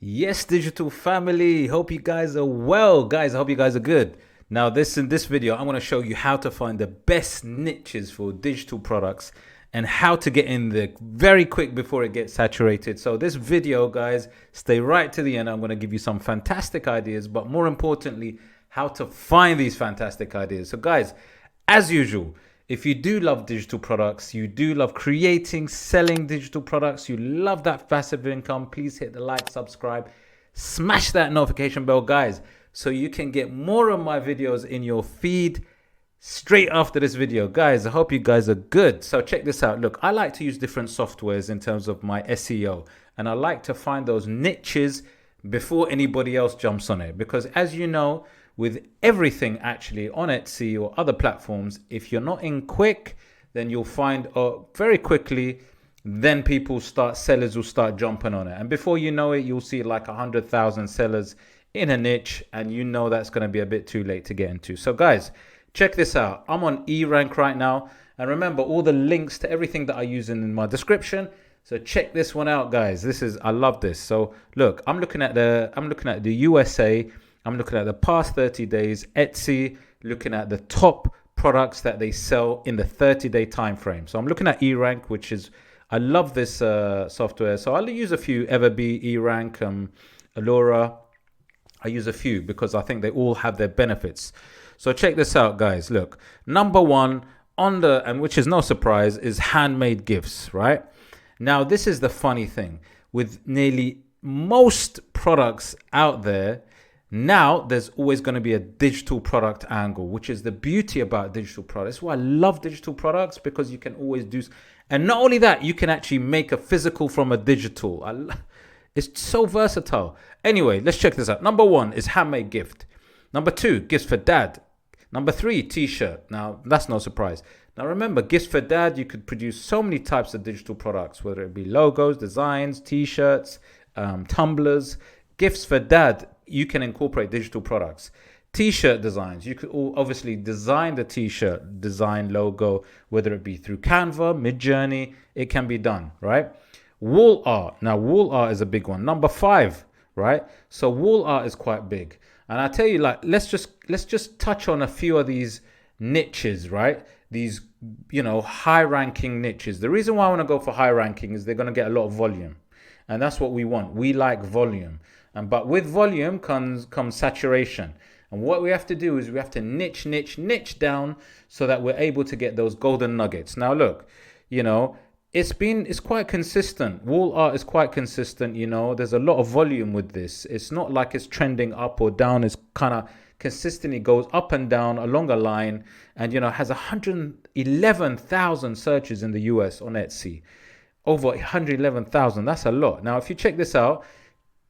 Yes, digital family. Hope you guys are well. Guys, I hope you guys are good. Now, in this video, I'm going to show you how to find the best niches for digital products and how to get in there very quick before it gets saturated. So this video, guys, stay right to the end. I'm going to give you some fantastic ideas, but more importantly, how to find these fantastic ideas. So guys, as usual, if you do love digital products, you do love creating, selling digital products, you love that passive income, please hit the like, subscribe, smash that notification bell, guys, so you can get more of my videos in your feed straight after this video. Guys, I hope you guys are good. So check this out. Look, I like to use different softwares in terms of my SEO, and I like to find those niches before anybody else jumps on it, because as you know, with everything actually on Etsy or other platforms, if you're not in quick, then you'll find very quickly, then sellers will start jumping on it. And before you know it, you'll see like 100,000 sellers in a niche, and you know that's going to be a bit too late to get into. So guys, check this out. I'm on eRank right now. And remember, all the links to everything that I use in my description. So check this one out, guys. I love this. So look, I'm looking at the USA. I'm looking at the past 30 days, Etsy, looking at the top products that they sell in the 30-day time frame. So I'm looking at eRank, I love this software. So I'll use a few, EVERBEE, eRank, Allura. I use a few because I think they all have their benefits. So check this out, guys. Look, number one and which is no surprise, is handmade gifts, right? Now, this is the funny thing with nearly most products out there. Now, there's always going to be a digital product angle, which is the beauty about digital products. That's why I love digital products, because you can always do. And not only that, you can actually make a physical from a digital. It's so versatile. Anyway, let's check this out. Number one is handmade gift. Number two, gifts for dad. Number three, t-shirt. Now, that's no surprise. Now, remember, gifts for dad, you could produce so many types of digital products, whether it be logos, designs, t-shirts, tumblers. Gifts for dad, you can incorporate digital products. T-shirt designs, you could obviously design the t-shirt design logo, whether it be through Canva, Midjourney, it can be done, right? Wall art. Now, wall art is a big one. Number five, right? So wall art is quite big. And I tell you, like, let's just touch on a few of these niches, right? These, high ranking niches. The reason why I want to go for high ranking is they're going to get a lot of volume. And that's what we want. We like volume. But with volume comes saturation. And what we have to do is we have to niche down so that we're able to get those golden nuggets. Now, look, it's quite consistent. Wall art is quite consistent. There's a lot of volume with this. It's not like it's trending up or down. It's kind of consistently goes up and down along a line, and has 111,000 searches in the US on Etsy. Over 111,000. That's a lot. Now, if you check this out,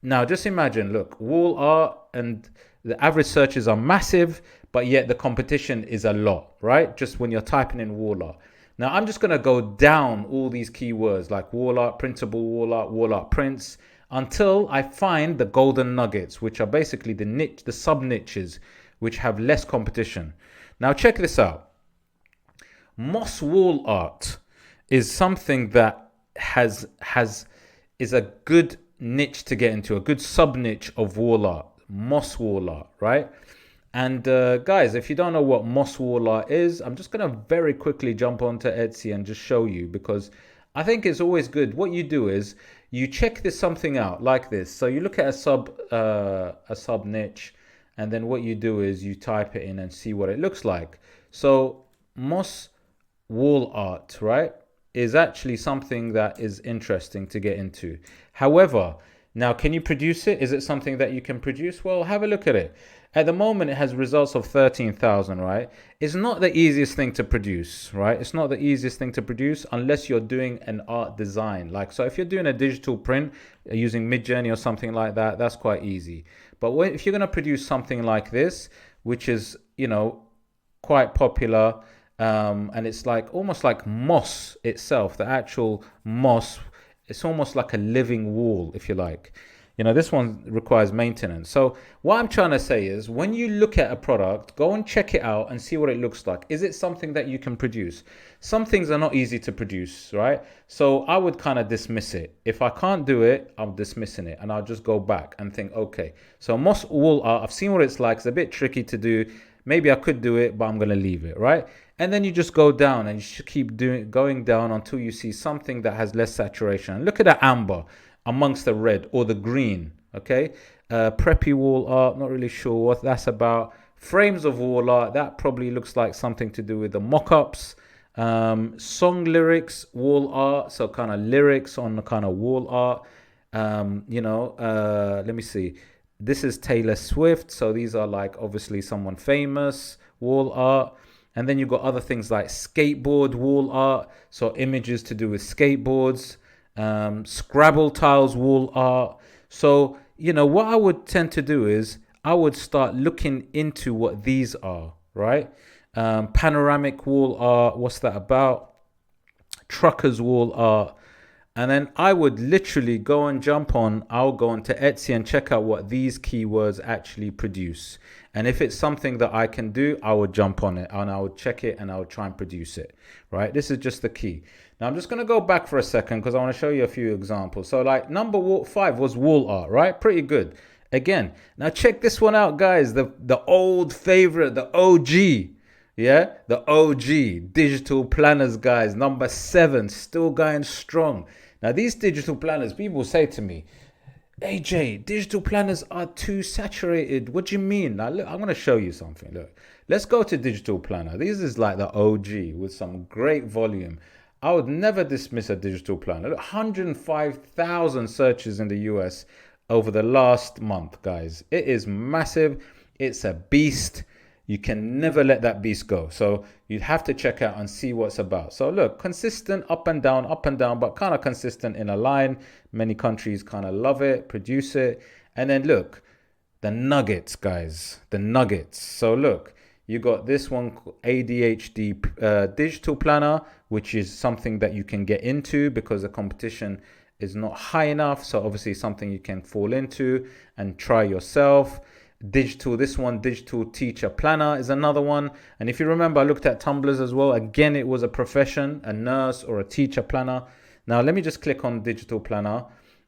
now just imagine, look, wall art, and the average searches are massive, but yet the competition is a lot, right? Just when you're typing in wall art. Now, I'm just going to go down all these keywords like wall art, printable wall art prints, until I find the golden nuggets, which are basically the sub niches, which have less competition. Now, check this out. Moss wall art is something that is a good niche to get into, a good sub niche of wall art, moss wall art, right? And guys, if you don't know what moss wall art is, I'm just going to very quickly jump onto Etsy and just show you, because I think it's always good. What you do is you check something out like this. So you look at a sub niche, and then what you do is you type it in and see what it looks like. So moss wall art, right, is actually something that is interesting to get into. However, now, can you produce it? Is it something that you can produce? Well, have a look at it. At the moment, it has results of 13,000, right? It's not the easiest thing to produce, right? It's not the easiest thing to produce unless you're doing an art design. So if you're doing a digital print using Midjourney or something like that, that's quite easy. But if you're going to produce something like this, which is, quite popular, and it's like almost like moss itself, the actual moss, it's almost like a living wall, if you like. This one requires maintenance. So what I'm trying to say is, when you look at a product, go and check it out and see what it looks like. Is it something that you can produce? Some things are not easy to produce, right? So I would kind of dismiss it. If I can't do it, I'm dismissing it, and I'll just go back and think, okay, so moss wool art, I've seen what it's like. It's a bit tricky to do. Maybe I could do it, but I'm going to leave it, right? And then you just go down, and you should keep going down until you see something that has less saturation. Look at that amber amongst the red or the green, okay? Preppy wall art, not really sure what that's about. Frames of wall art, that probably looks like something to do with the mock-ups. Song lyrics, wall art, so kind of lyrics on the kind of wall art. Let me see. This is Taylor Swift, so these are like obviously someone famous, wall art. And then you've got other things like skateboard wall art, so images to do with skateboards. Scrabble tiles wall art. So what I would tend to do is I would start looking into what these are, right? Panoramic wall art, what's that about? Truckers wall art. And then I would literally I'll go onto Etsy and check out what these keywords actually produce. And if it's something that I can do, I would jump on it and I would check it and I would try and produce it, right? This is just the key. Now I'm just going to go back for a second because I want to show you a few examples. So like number 5 was wall art, right? Pretty good. Again, now check this one out, guys. The old favorite, the OG. Yeah, the OG digital planners, guys. Number 7, still going strong. Now these digital planners, people say to me, AJ, digital planners are too saturated. What do you mean? Now look, I'm going to show you something. Look, let's go to digital planner. This is like the OG with some great volume. I would never dismiss a digital planner. Look, 105,000 searches in the US over the last month, guys. It is massive. It's a beast. You can never let that beast go. So you'd have to check out and see what's about. So look, consistent up and down, but kind of consistent in a line. Many countries kind of love it, produce it. And then look, the nuggets, guys, the nuggets. So look, you got this one, ADHD digital planner, which is something that you can get into because the competition is not high enough. So obviously something you can fall into and try yourself. Digital teacher planner is another one. And if you remember, I looked at Tumblrs as well. Again, it was a profession, a nurse or a teacher planner. Now let me just click on digital planner.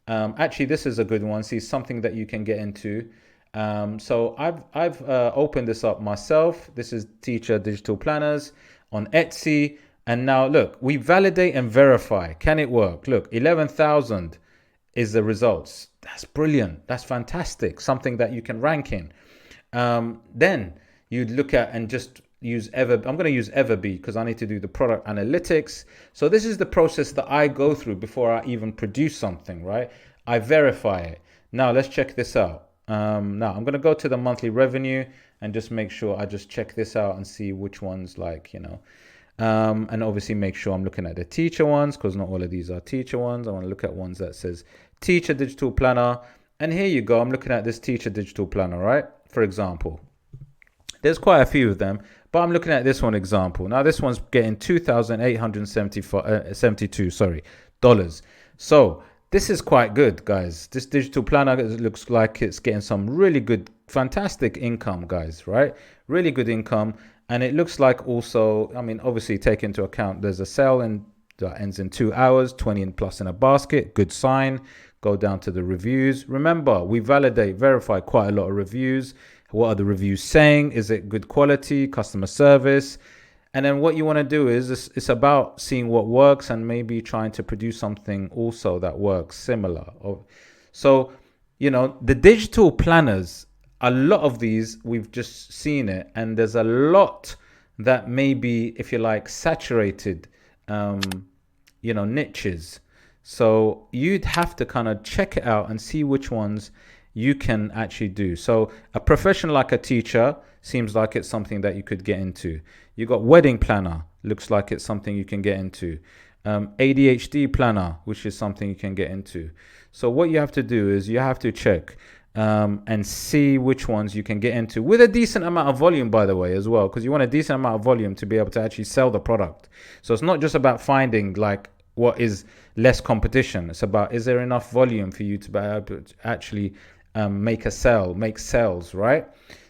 Actually, this is a good one. See, something that you can get into. So I've opened this up myself. This is teacher digital planners on Etsy. And now look, we validate and verify. Can it work? Look, 11,000 is the results. That's brilliant. That's fantastic. Something that you can rank in. Then you'd look at and just use I'm going to use EVERBEE because I need to do the product analytics. So this is the process that I go through before I even produce something, right? I verify it. Now let's check this out. Now I'm going to go to the monthly revenue and just make sure I just check this out and see which ones and obviously make sure I'm looking at the teacher ones because not all of these are teacher ones. I want to look at ones that says teacher digital planner. And here you go. I'm looking at this teacher digital planner, right? For example, there's quite a few of them, but I'm looking at this one example. Now this one's getting $2,872 dollars. So this is quite good, guys. This digital planner looks like it's getting some really good, fantastic income, guys, right? Really good income. And it looks like also, obviously take into account there's a sale that ends in 2 hours, 20 and plus in a basket. Good sign. Go down to the reviews. Remember, we verify quite a lot of reviews. What are the reviews saying? Is it good quality, customer service? And then what you want to do is it's about seeing what works and maybe trying to produce something also that works similar. So, the digital planners, a lot of these, we've just seen it. And there's a lot that may be, if you like, saturated, niches. So you'd have to kind of check it out and see which ones you can actually do. So a profession like a teacher seems like it's something that you could get into. You got wedding planner, looks like it's something you can get into. ADHD planner, which is something you can get into. So what you have to do is you have to check and see which ones you can get into with a decent amount of volume, by the way, as well, because you want a decent amount of volume to be able to actually sell the product. So it's not just about finding like what is less competition. It's about, is there enough volume for you to be able to actually make sales, right?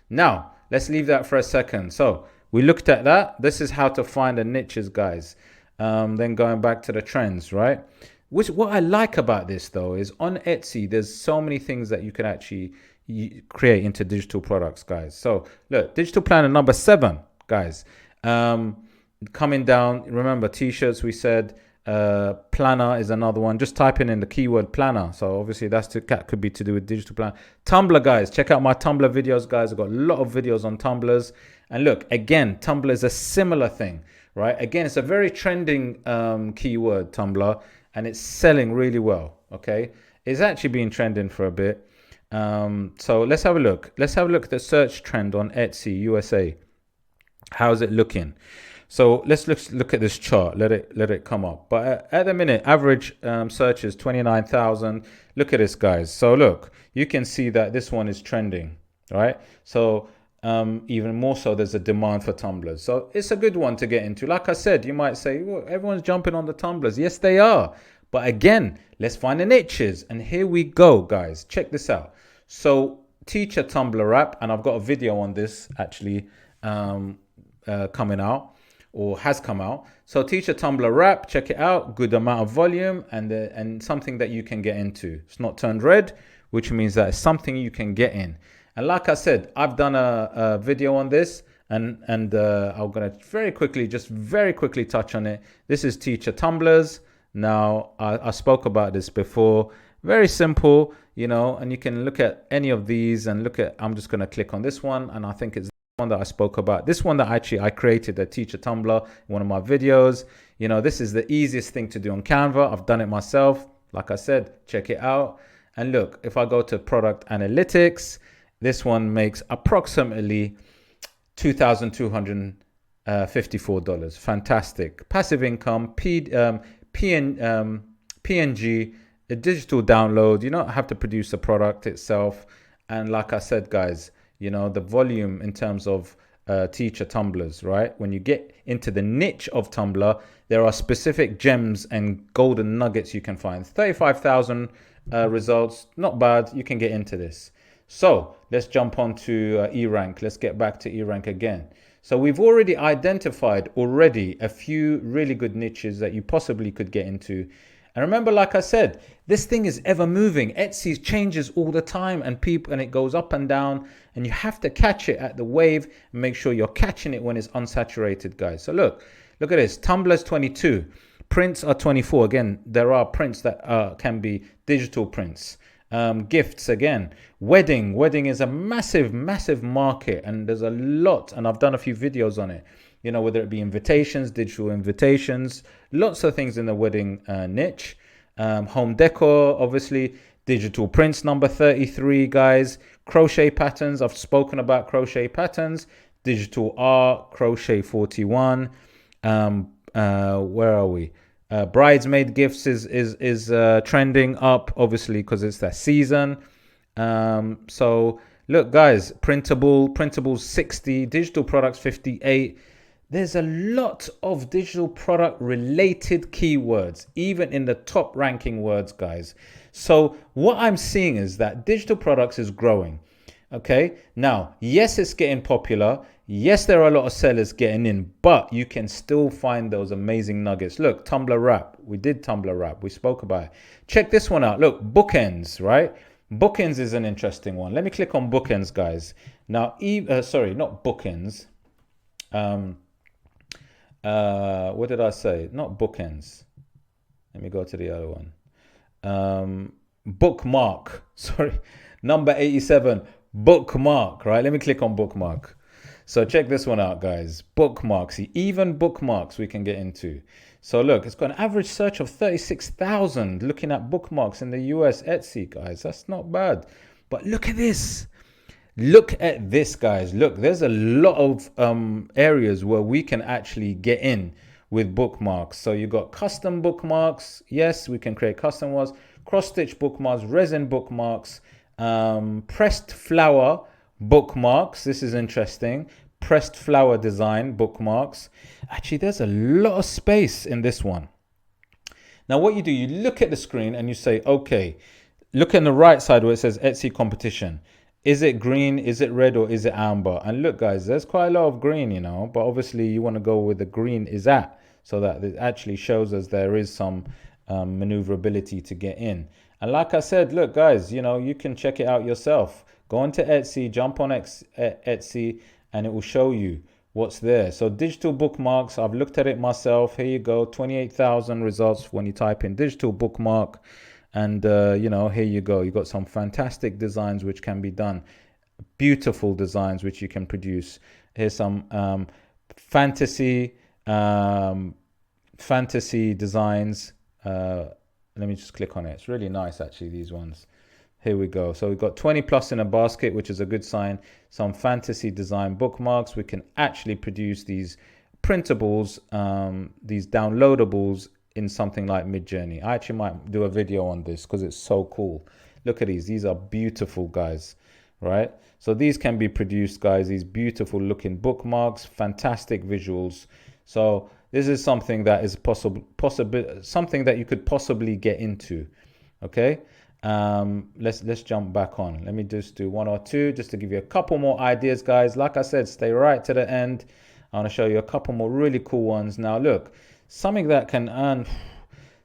Now, let's leave that for a second. So we looked at that. This is how to find the niches, guys. Then going back to the trends, right? What I like about this though is on Etsy, there's so many things that you can actually create into digital products, guys. So look, digital planner number 7, guys. Coming down, remember t-shirts, we said, planner is another one. Just typing in the keyword planner. So obviously that could be to do with digital planner. Tumblr, guys, check out my Tumblr videos, guys. I've got a lot of videos on Tumblrs. And look, again, Tumblr is a similar thing, right? Again, it's a very trending keyword, Tumblr, and it's selling really well, okay? It's actually been trending for a bit. So let's have a look. Let's have a look at the search trend on Etsy USA. How's it looking? So let's look at this chart. Let it come up. But at the minute, average search is 29,000. Look at this, guys. So look, you can see that this one is trending, right? So even more so, there's a demand for tumblers. So it's a good one to get into. Like I said, you might say, well, everyone's jumping on the tumblers. Yes, they are. But again, let's find the niches. And here we go, guys. Check this out. So teach a Tumblr app, and I've got a video on this actually coming out, or has come out. So teach a Tumblr app, check it out. Good amount of volume and something that you can get into. It's not turned red, which means that it's something you can get in. And like I said, I've done a video on this, and I'm gonna very quickly touch on it. This is teacher tumblers. Now I spoke about this before. Very simple, you know, and you can look at any of these and look at. I'm just gonna click on this one, and I think it's the one that I spoke about. This one that actually I created, a teacher Tumblr, in one of my videos. You know, this is the easiest thing to do on Canva. I've done it myself. Like I said, check it out. And look, if I go to product analytics, this one makes approximately $2,254. Fantastic. Passive income, PNG, a digital download. You don't have to produce the product itself. And like I said, guys, you know, the volume in terms of teacher tumblers, right? When you get into the niche of Tumblr, there are specific gems and golden nuggets you can find. 35,000 results, not bad. You can get into this. So let's jump on to eRank. Let's get back to eRank again. So we've already identified a few really good niches that you possibly could get into. And remember, like I said, this thing is ever moving. Etsy changes all the time, and it goes up and down, and you have to catch it at the wave and make sure you're catching it when it's unsaturated, guys. So look at this. Tumblr's 22. Prints are 24. Again, there are prints that can be digital prints. Gifts, again, wedding is a massive market, and there's a lot, and I've done a few videos on it, you know, whether it be invitations, digital invitations, lots of things in the wedding niche. Home decor, obviously. Digital prints, number 33, guys. Crochet patterns, I've spoken about crochet patterns. Digital art, crochet 41. Where are we? Bridesmaid gifts is trending up, obviously, because it's that season. So look, guys, printables 60, digital products 58. There's a lot of digital product related keywords, even in the top ranking words, guys. So what I'm seeing is that digital products is growing. Okay, now, yes, it's getting popular. Yes, there are a lot of sellers getting in, but you can still find those amazing nuggets. Look, Tumblr Wrap. We did Tumblr Wrap. We spoke about it. Check this one out. Look, bookends, right? Bookends is an interesting one. Let me click on bookends, guys. Now, sorry, not bookends. What did I say? Not bookends. Let me go to the other one. Bookmark. Sorry, number 87. Bookmark, right? Let me click on bookmark. So check this one out, guys. Bookmarks, even bookmarks we can get into. So look, it's got an average search of 36,000 looking at bookmarks in the US Etsy, guys. That's not bad. But look at this. Look at this, guys. Look, there's a lot of areas where we can actually get in with bookmarks. So you got custom bookmarks. Yes, we can create custom ones. Cross-stitch bookmarks, resin bookmarks, pressed flower bookmarks. This is interesting. Pressed flower design bookmarks. Actually, there's a lot of space in this one. Now what you do, you look at the screen and you say, okay, look on the right side where it says Etsy competition. Is it green? Is it red? Or is it amber? And look, guys, there's quite a lot of green, you know, but obviously you want to go where the green is at, so that it actually shows us there is some maneuverability to get in. And like I said, look, guys, you know, you can check it out yourself. Go onto Etsy, jump on Etsy, and it will show you what's there. So digital bookmarks, I've looked at it myself. Here you go, 28,000 results when you type in digital bookmark. And, you know, here you go. You've got some fantastic designs which can be done. Beautiful designs which you can produce. Here's some fantasy designs. Let me just click on it. It's really nice, actually, these ones. Here we go. So we've got 20 plus in a basket, which is a good sign. Some fantasy design bookmarks. We can actually produce these printables, these downloadables in something like Midjourney. I actually might do a video on this because it's so cool. Look at these. These are beautiful, guys, right? So these can be produced, guys. These beautiful looking bookmarks, fantastic visuals. So this is something that is something that you could possibly get into. Okay. Let's jump back on. Let me just do one or two just to give you a couple more ideas, guys. Like I said, stay right to the end. I want to show you a couple more really cool ones. Now, look, something that can earn,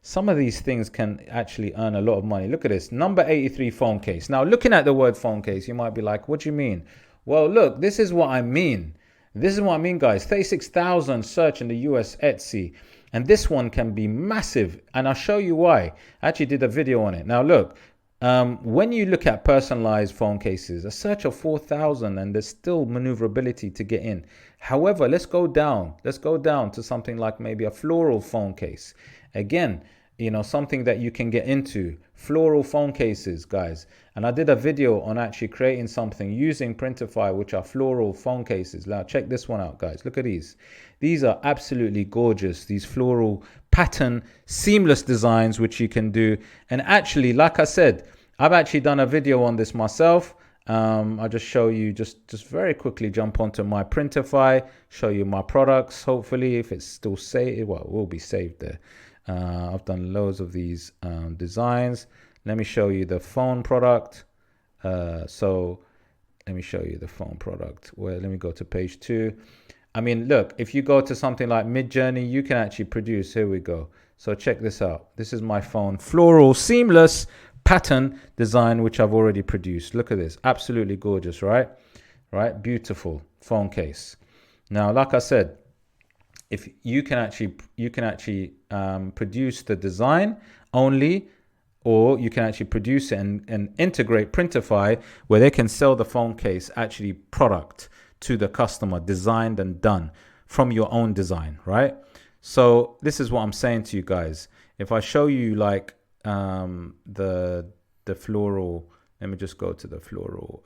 some of these things can actually earn a lot of money. Look at this, number 83 phone case. Now, looking at the word phone case, you might be like, what do you mean? Well, look, this is what I mean. This is what I mean, guys. 36,000 search in the US Etsy. And this one can be massive. And I'll show you why. I actually did a video on it. Now, look, when you look at personalized phone cases, a search of 4,000 and there's still maneuverability to get in. However, let's go down. Let's go down to something like maybe a floral phone case. Again, you know, something that you can get into. Floral phone cases, guys. And I did a video on actually creating something using Printify, which are floral phone cases. Now, check this one out, guys. Look at these. These are absolutely gorgeous. These floral pattern, seamless designs, which you can do. And actually, like I said, I've actually done a video on this myself. I'll just show you, just very quickly jump onto my Printify, show you my products. Hopefully, if it's still saved, well, it will be saved there. I've done loads of these designs. Let me show you the phone product. So let me show you the phone product. Well, let me go to page 2. I mean, look, if you go to something like Midjourney, you can actually produce. Here we go. So check this out. This is my phone floral seamless pattern design, which I've already produced. Look at this. Absolutely gorgeous, right? Right? Beautiful phone case. Now, like I said, if you can actually produce the design only, or you can actually produce it and integrate Printify, where they can sell the phone case actually product to the customer, designed and done from your own design, right? So this is what I'm saying to you guys. If I show you like the floral, let me just go to the floral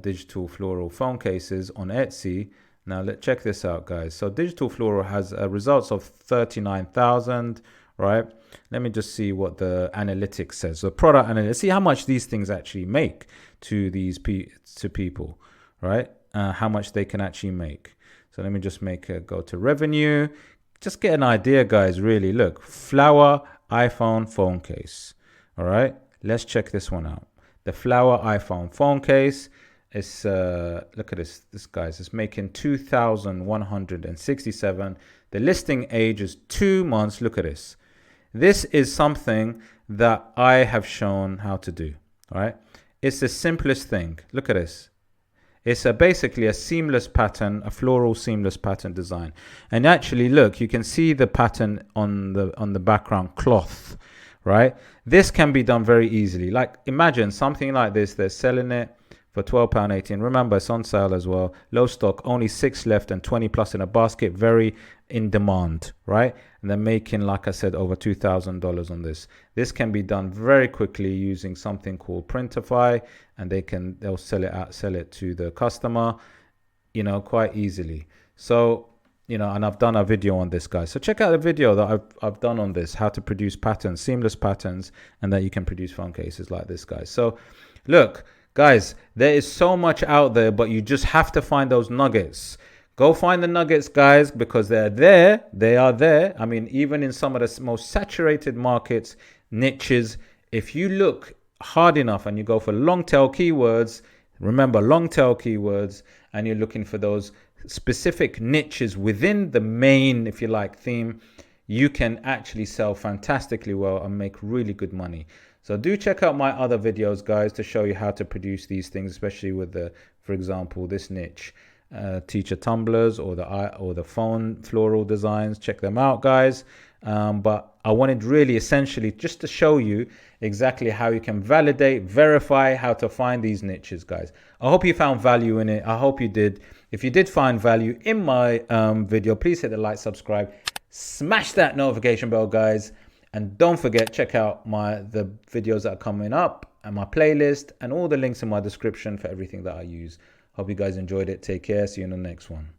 digital floral phone cases on Etsy. Now let's check this out, guys. So digital floral has results of 39,000, right? Let me just see what the analytics says. So product analytics, see how much these things actually make to these people, right? How much they can actually make. So let me just go to revenue. Just get an idea, guys, really. Look, flower iPhone phone case. All right, let's check this one out. The flower iPhone phone case is, look at this guys, it's making 2,167. The listing age is 2 months. Look at this. This is something that I have shown how to do. All right, it's the simplest thing. Look at this. It's basically a seamless pattern, a floral seamless pattern design. And actually, look, you can see the pattern on the background cloth, right? This can be done very easily. Like imagine something like this. They're selling it for £12.18. Remember, it's on sale as well. Low stock, only 6 left and 20 plus in a basket. Very in demand, right? And they're making, like I said, over $2,000 on this. This can be done very quickly using something called Printify, and they'll sell it to the customer, you know, quite easily. So, you know, and I've done a video on this, guys. So check out the video that I've done on this, how to produce patterns, seamless patterns, and that you can produce phone cases like this, guys. So look, guys, there is so much out there, but you just have to find those nuggets. Go find the nuggets, guys, because they're there. They are there. I mean, even in some of the most saturated markets, niches, if you look hard enough and you go for long tail keywords, remember long tail keywords, and you're looking for those specific niches within the main, if you like, theme, you can actually sell fantastically well and make really good money. So do check out my other videos, guys, to show you how to produce these things, especially with the, for example, this niche, teacher tumblers or the phone floral designs. Check them out, guys. But I wanted really essentially just to show you exactly how you can validate, verify, how to find these niches, guys. I hope you found value in it. I hope you did. If you did find value in my video, please hit the like, subscribe, smash that notification bell, guys. And don't forget, check out the videos that are coming up and my playlist and all the links in my description for everything that I use. Hope you guys enjoyed it. Take care. See you in the next one.